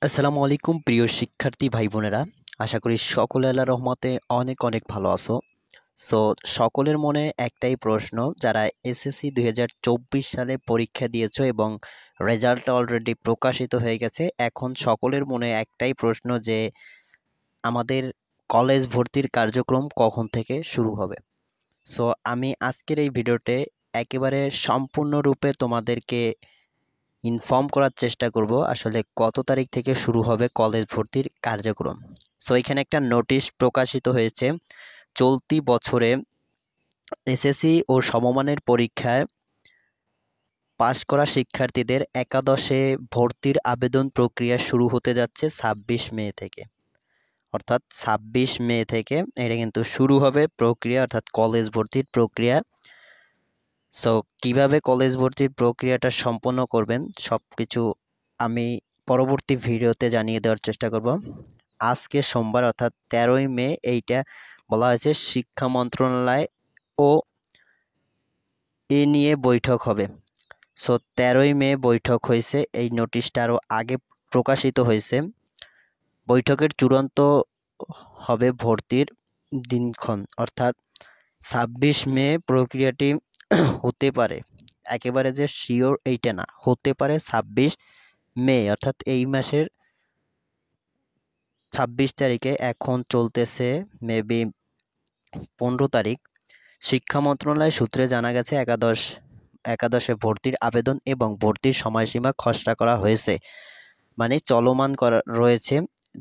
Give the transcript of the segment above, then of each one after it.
আসসালামু আলাইকুম প্রিয় শিক্ষার্থী ভাই বোনেরা। আশা করি সকলে আল্লাহর রহমতে অনেক অনেক ভালো আছো। সো সকলের মনে একটাই প্রশ্ন, যারা এসএসসি 2024 সালে পরীক্ষা দিয়েছো এবং রেজাল্ট অলরেডি প্রকাশিত হয়ে গেছে, এখন সকলের মনে একটাই প্রশ্ন যে আমাদের কলেজ ভর্তির কার্যক্রম কখন থেকে শুরু হবে। সো আমি আজকের এই ভিডিওতে একেবারে সম্পূর্ণরূপে তোমাদেরকে ইনফর্ম করার চেষ্টা করব আসলে কত তারিখ থেকে শুরু হবে কলেজ ভর্তির কার্যক্রম। সো এখানে একটা নোটিশ প্রকাশিত হয়েছে, চলতি বছরে এসএসসি ও সমমানের পরীক্ষায় পাশ করা শিক্ষার্থীদের একাদশে ভর্তির আবেদন প্রক্রিয়া শুরু হতে যাচ্ছে 26 মে থেকে। অর্থাৎ 26 মে থেকে এটা কিন্তু শুরু হবে প্রক্রিয়া, অর্থাৎ কলেজ ভর্তির প্রক্রিয়া। সো কিভাবে কলেজ ভর্তির প্রক্রিয়াটা সম্পন্ন করবেন সব কিছু আমি পরবর্তী ভিডিওতে জানিয়ে দেওয়ার চেষ্টা করব। আজকে সোমবার অর্থাৎ 13ই মে এইটা বলা হয়েছে শিক্ষা মন্ত্রণালয় ও এ নিয়ে বৈঠক হবে। সো 13ই মে বৈঠক হয়েছে, এই নোটিশটা আরও আগে প্রকাশিত হয়েছে। বৈঠকের চূড়ান্ত হবে ভর্তির দিনক্ষণ, অর্থাৎ 26 মে প্রক্রিয়াটি হতে পারে, একেবারে যে শিওর এইটা না, হতে পারে 26 মে, অর্থাৎ এই মাসের 26 তারিখে। এখন চলতেছে মেবি 15 তারিখ। শিক্ষা মন্ত্রণালয় সূত্রে জানা গেছে একাদশে ভর্তির আবেদন এবং ভর্তির সময়সীমা খসড়া করা হয়েছে, মানে চলমান করা রয়েছে,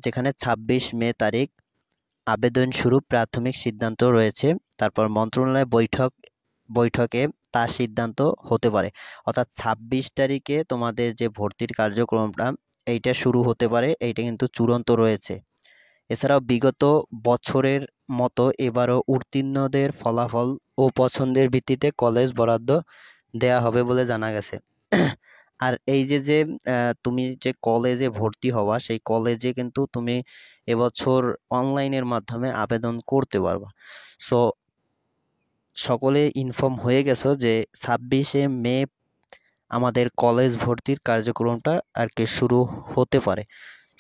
যেখানে 26 মে তারিখ আবেদন শুরু প্রাথমিক সিদ্ধান্ত রয়েছে। তারপর মন্ত্রণালয় বৈঠকে তার সিদ্ধান্ত হতে পারে, অর্থাৎ 26 তারিখে তোমাদের যে ভর্তির কার্যক্রমটা এইটা শুরু হতে পারে, এইটা কিন্তু চূড়ান্ত রয়েছে। এছাড়াও বিগত বছরের মতো এবারও উত্তীর্ণদের ফলাফল ও পছন্দের ভিত্তিতে কলেজ বরাদ্দ দেয়া হবে বলে জানা গেছে। আর এই যে যে তুমি যে কলেজে ভর্তি হওয়া, সেই কলেজে কিন্তু তুমি এবছর অনলাইনের মাধ্যমে আবেদন করতে পারবা। সো সকলে ইনফর্ম হয়ে গেছো যে 26 মে আমাদের কলেজ ভর্তির কার্যক্রমটা আর কি শুরু হতে পারে।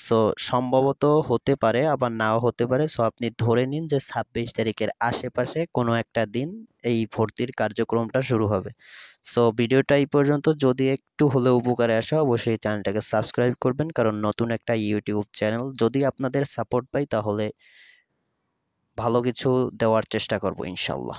সো সম্ভবত হতে পারে, আবার নাও হতে পারে। সো আপনি ধরে নিন যে 26 তারিখের আশেপাশে কোনো একটা দিন এই ভর্তির কার্যক্রমটা শুরু হবে। সো ভিডিওটা এই পর্যন্ত। যদি একটু হলেও উপকারে আসে অবশ্যই চ্যানেলটাকে সাবস্ক্রাইব করবেন, কারণ নতুন একটা ইউটিউব চ্যানেল, যদি আপনাদের সাপোর্ট পাই তাহলে ভালো কিছু দেওয়ার চেষ্টা করব ইনশাল্লাহ।